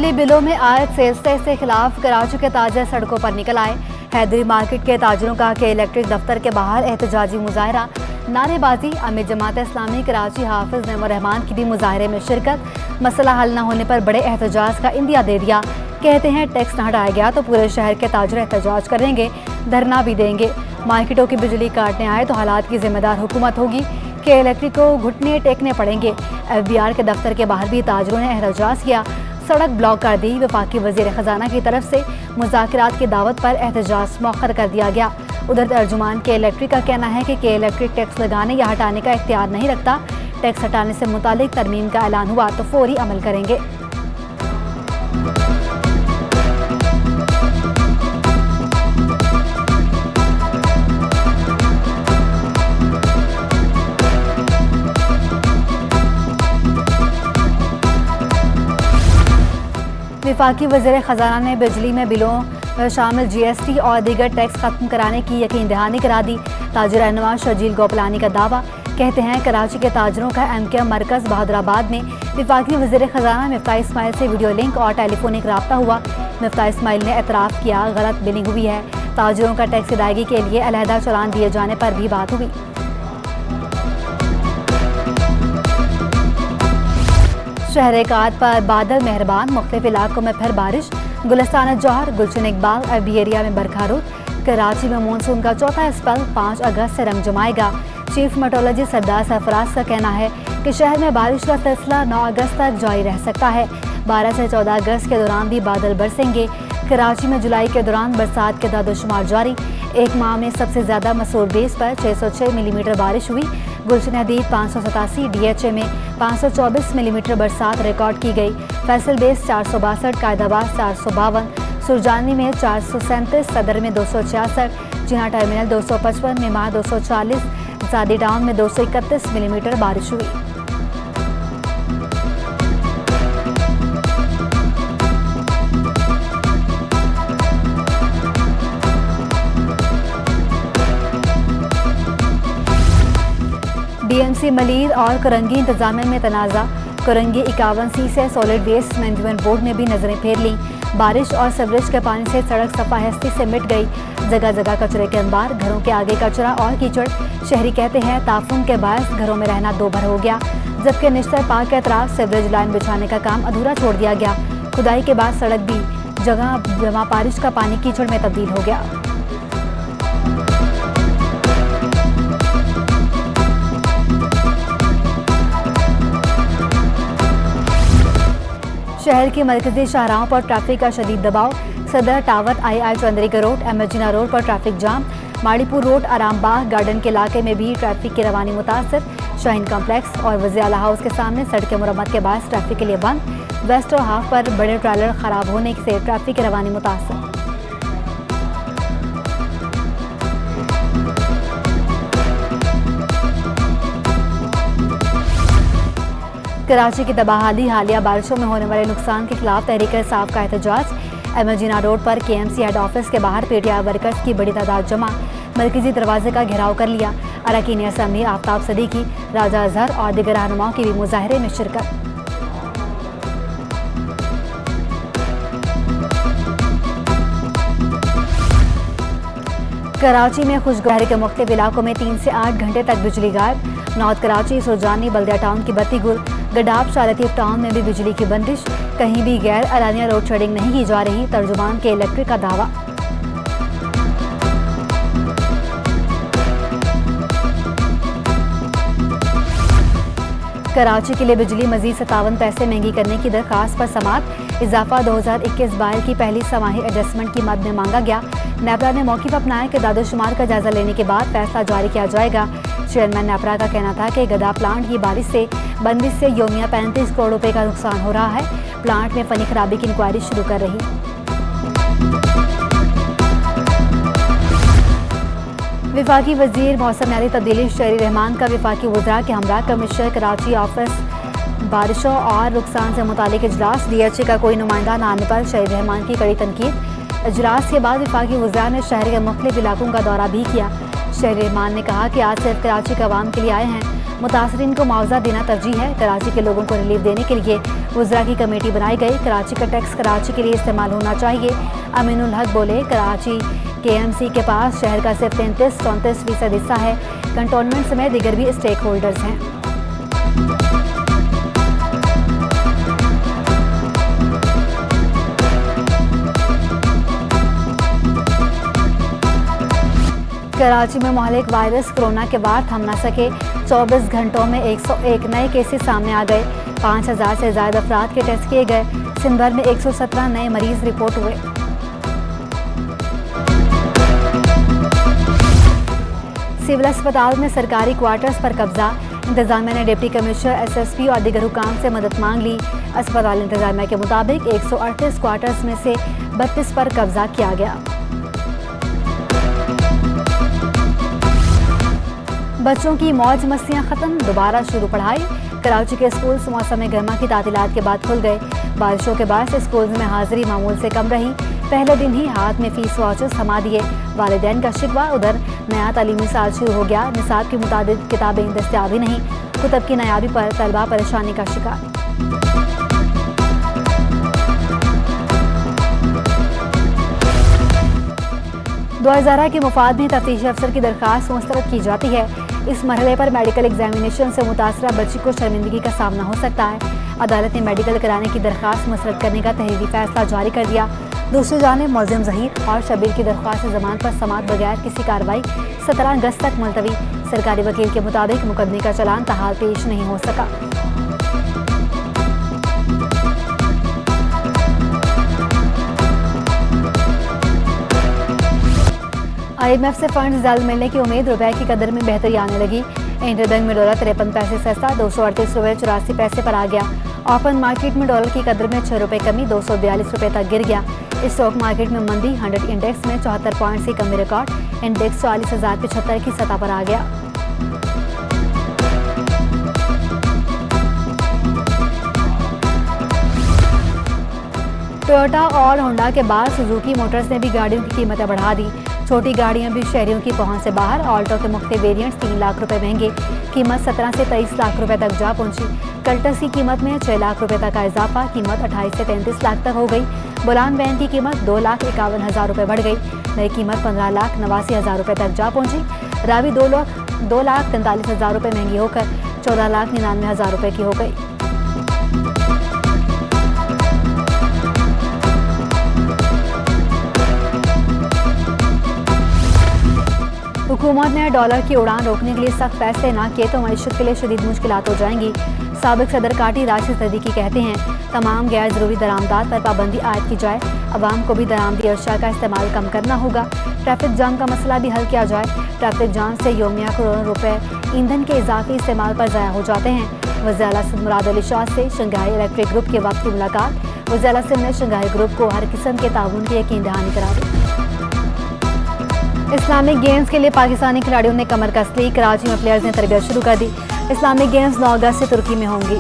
बिजली बिलों में आए सेल्स टैक्स के खिलाफ कराची के ताजर सड़कों पर निकल आए। हैदरी मार्केट के ताजरों का के इलेक्ट्रिक दफ्तर के बाहर एहतजाजी मुजाहरा, नारेबाजी। अमीर जमात इस्लामी कराची हाफिज नईमुर रहमान की भी मुजाहरे में शिरकत। मसला हल न होने पर बड़े एहतजाज का इंदिया दे दिया। कहते हैं टैक्स न हटाया गया तो पूरे शहर के ताजर एहतजाज करेंगे, धरना भी देंगे। मार्केटों की बिजली काटने आए तो हालात की जिम्मेदार हुकूमत होगी कि इलेक्ट्रिक को घुटने टेकने पड़ेंगे। FBR के दफ्तर के बाहर भी ताजरों ने एहतजाज किया, सड़क ब्लॉक कर दी। वफाकी वजीर खजाना की तरफ से मुज़ाकरात की दावत पर एहतजाज मौखर कर दिया गया। उधर तर्जुमान के इलेक्ट्रिक का कहना है कि इलेक्ट्रिक टैक्स लगाने या हटाने का इख्तियार नहीं रखता। टैक्स हटाने से मुतालिक तरमीम का ऐलान हुआ तो फौरी अमल करेंगे। वफाकी वज़ीर ख़जाना ने बिजली में बिलों में शामिल GST और दीगर टैक्स ख़त्म कराने की यकीन दहानी करा दी। ताजिर रहनुमा शर्जील गोपलानी का दावा। कहते हैं कराची के ताजरों का MKM मरकज़ बहादुराबाद में वफाकी वज़ीर ख़जाना मिफ्ताह इस्माइल से वीडियो लिंक और टेलीफोनिक रब्ता हुआ। मिफ्ताह इस्माइल ने एतराफ़ किया गलत बिलिंग हुई है। ताजरों का टैक्स अदायगी के लिए अलहदा चालान दिए जाने पर भी बात हुई। शहर काद पर बादल मेहरबान, मुख्तलिफ इलाकों में फिर बारिश। गुलिस्तान जौहर, गुलशन इकबाल, FB एरिया में बरखा रुत। कराची में मानसून का चौथा स्पेल 5 अगस्त से रंग जमाएगा। चीफ मेट्रोलॉजिस्ट सरदार सरफराज का कहना है कि शहर में बारिश का सिलसिला 9 अगस्त तक जारी रह सकता है। 12 से 14 अगस्त के दौरान भी बादल बरसेंगे। कराची में जुलाई के दौरान बरसात के दादोशुमार जारी। एक माह में सबसे ज़्यादा मसूर बेस पर 606 मिलीमीटर बारिश हुई। गुलशन हदीद 587, DHA में 524 मिलीमीटर बरसात रिकॉर्ड की गई। फैसल बेस 462, कायदाबाद 452, सुरजानी में 437, सदर में 266, जिना टर्मिनल 255, मेमार 240, जादी टाउन में 231 मिलीमीटर बारिश हुई। DMC मलीर और करंगी इंतजामिया में तनाज़ा। करंगी 51C से सॉलिड वेस्ट मैनेजमेंट बोर्ड ने भी नजरें फेर लीं। बारिश और सीवरेज के पानी से सड़क सफा हस्ती से मिट गई। जगह जगह कचरे के अंबार, घरों के आगे कचरा और कीचड़। शहरी कहते हैं ताफुन के बायस घरों में रहना दो भर हो गया। जबकि निश्तर पार्क के अतराफ सीवरेज लाइन बिछाने का काम अधूरा छोड़ दिया गया। खुदाई के बाद सड़क भी जगह जमा बारिश का पानी कीचड़ में तब्दील हो गया। शहर के मरकजी शाहराहों पर ट्रैफिक का शदीद दबाव। Saddar tower, II Chaudhry road, MSGना रोड पर traffic jam. Maripur road, Arambagh garden के इलाके में भी ट्रैफिक की रवानी मुतासर। शाहीन कॉम्प्लेक्स और वज़ीर आला हाउस के सामने सड़कें मुरम्मत के बाद ट्रैफिक के लिए बंद। वेस्ट और हाफ पर बड़े ट्रेलर खराब होने से ट्रैफिक की रवानी मुतासर। कराची की तबाहाली, हालिया बारिशों में होने वाले नुकसान के खिलाफ तहरीक इंसाफ का एहतजाज। MSGना रोड पर KMC हेड ऑफिस के बाहर PTI वर्कर्स की बड़ी तादाद जमा। मरकजी दरवाजे का घेराव कर लिया। अरकान असम्बली आफ्ताब सदीकी, राजा अजहर और दीगर रहनुमाओं की भी मुजाहरे में शिरकत। कराची में खुशगवारी के मुख्तलिफ इलाकों में 3 से 8 घंटे तक बिजली गायब। नॉर्थ कराची, सुरजानी, बल्दिया टाउन की बत्ती गुल। गडाब, शालतीफ टाउन में भी बिजली की बंदिश। कहीं भी गैर अलानिया लोड शेडिंग नहीं की जा रही। तर्जुमान के इलेक्ट्रिक का दावा। कराची के लिए बिजली मजीद 57 पैसे महंगी करने की दरखास्त पर समाअत। इजाफा 2021-22 की पहली समाही एडजस्टमेंट की मद में मांगा गया। नेपरा ने मौके पर अपनाया कि दादोशुमार का जायजा लेने के बाद फैसला जारी किया जाएगा। चेयरमैन नेपरा का कहना था कि गदा प्लांट की बंदिश से योमिया 35 करोड़ रुपए का नुकसान हो रहा है। प्लांट में फनी खराबी की इंक्वायरी शुरू कर रही। वफाकी वजीर मौसमियाती तब्दीली शहरी रहमान का वफाकी वज़रा के हमरा कमिश्नर कराची ऑफिस बारिशों और नुकसान से मुतालिक इजलास। DHA का कोई नुमाइंदा न आने पर शहरी रहमान की कड़ी तनकीद। इजलास के बाद वफाकी वज़रा ने शहर के मुख्तलिफ इलाकों का दौरा भी किया। शहरी रहमान ने कहा कि आज सिर्फ कराची के अवाम के लिए आए हैं। मुतासरीन को मुआवजा देना तरजीह है। कराची के लोगों को रिलीफ देने के लिए वज़रा की कमेटी बनाई गई। कराची का टैक्स कराची के लिए इस्तेमाल होना चाहिए। अमीनुल हक बोले, कराची KMC के पास शहर का सिर्फ 33-34% हिस्सा है। कंटोनमेंट समेत दीगर भी स्टेक होल्डर्स हैं। कराची में महलिक वायरस कोरोना के वार थम न सके। 24 घंटों में 101 नए केसेस सामने आ गए। 5000 से ज्यादा अफराद के टेस्ट किए गए। सिंध भर में 117 नए मरीज रिपोर्ट हुए। सिविल अस्पताल में सरकारी क्वार्टर्स पर कब्जा। इंतजामिया ने डिप्टी कमिश्नर SSP और दीगर हुकाम से मदद मांग ली। अस्पताल इंतजामिया के मुताबिक 138 क्वार्टर्स में से 32 पर कब्जा किया गया। बच्चों की मौज मस्तियां खत्म, दोबारा शुरू पढ़ाई। कराची के स्कूल मौसम गर्मा की तातीलात के बाद खुल गए। बारिशों के बाद स्कूल में हाजिरी मामूल से कम रही। पहले दिन ही हाथ में फीस वाउचर्स थमा दिए। वालिदैन का शिकवा। उधर नया तालीमी साल शुरू हो गया, निसाब के मुताबिक किताबें दस्तयाब ही नहीं। कुतब की नायाबी पर तलबा परेशानी का शिकार। दुआज़ारा के मुफाद में तफ्तीशी अफसर की दरख्वास्त मुस्तरद की जाती है। इस मरहले पर मेडिकल एग्जामिनेशन से मुतासरा बच्ची को शर्मिंदगी का सामना हो सकता है। अदालत ने मेडिकल कराने की दरख्वास्त मुस्तरद करने का तहरीरी फैसला जारी कर दिया। दूसरी जानिब मुल्ज़िम ज़हीर और शबीर की दरख्वास्त ज़मानत पर समाअत बगैर किसी कार्रवाई 17 अगस्त तक मुलतवी। सरकारी वकील के मुताबिक मुकदमे का चलान ताहाल पेश नहीं हो सका। IMF से फंड जल्द मिलने की उम्मीद। रुपए की कदर में बेहतरी आने लगी। इंटरबैंक में डॉलर 53 पैसे सस्ता 238 रुपये 84 पैसे पर आ गया। ओपन मार्केट में डॉलर की कदर में 6 रुपये कमी 242 रुपये तक गिर गया। इस स्टॉक मार्केट में मंदी 100 इंडेक्स में 74 पॉइंट की कमी रिकॉर्ड। इंडेक्स 44,075 की सतह पर आ गया। टोयोटा और होंडा के बाद सुजुकी मोटर्स ने भी गाड़ियों की कीमतें बढ़ा दी। छोटी गाड़ियां भी शहरियों की पहुंच से बाहर। ऑल्टो के मुख्तलिफ वेरिएंट्स 3 लाख रुपए महंगे। कीमत 17 से 23 लाख रुपए तक जा पहुंची। कल्टस की कीमत में 6 लाख रुपए तक का इजाफा। कीमत 28 से 33 लाख तक हो गई। बुलान वैन की कीमत 2,51,000 रुपए बढ़ गई। नई कीमत 15,89,000 रुपए तक जा पहुंची। रावी 2,43,000 रुपए महंगी होकर 14,99,000 रुपए की हो गई। हुकूमत ने डॉलर की उड़ान रोकने के लिए सख्त फैसले न किए तो मईशत के लिए शदीद मुश्किलात हो जाएंगी। साबिक सदर काटी राशिद सदीकी कहते हैं, तमाम गैर ज़रूरी दरामदात पर पाबंदी आयद की जाए। अवाम को भी दरामदी अशिया का इस्तेमाल कम करना होगा। ट्रैफिक जाम का मसला भी हल किया जाए। ट्रैफिक जाम से योमिया करोड़ों रुपए ईंधन के इजाफी इस्तेमाल पर ज़ाया हो जाते हैं। वज़ीर आला सिंध मुराद अली शाह से शंघाई इलेक्ट्रिक ग्रुप के वक्त की मुलाकात। वज़ीर आला सिंध ने शंघाई ग्रुप को हर किस्म के ताउन की यकीन दहानी करा दी। इस्लामिक गेम्स के लिए पाकिस्तानी खिलाड़ियों ने कमर कस ली। कराची में प्लेयर्स ने तरबियत शुरू कर दी। इस्लामिक गेम्स 9 अगस्त से तुर्की में होंगी।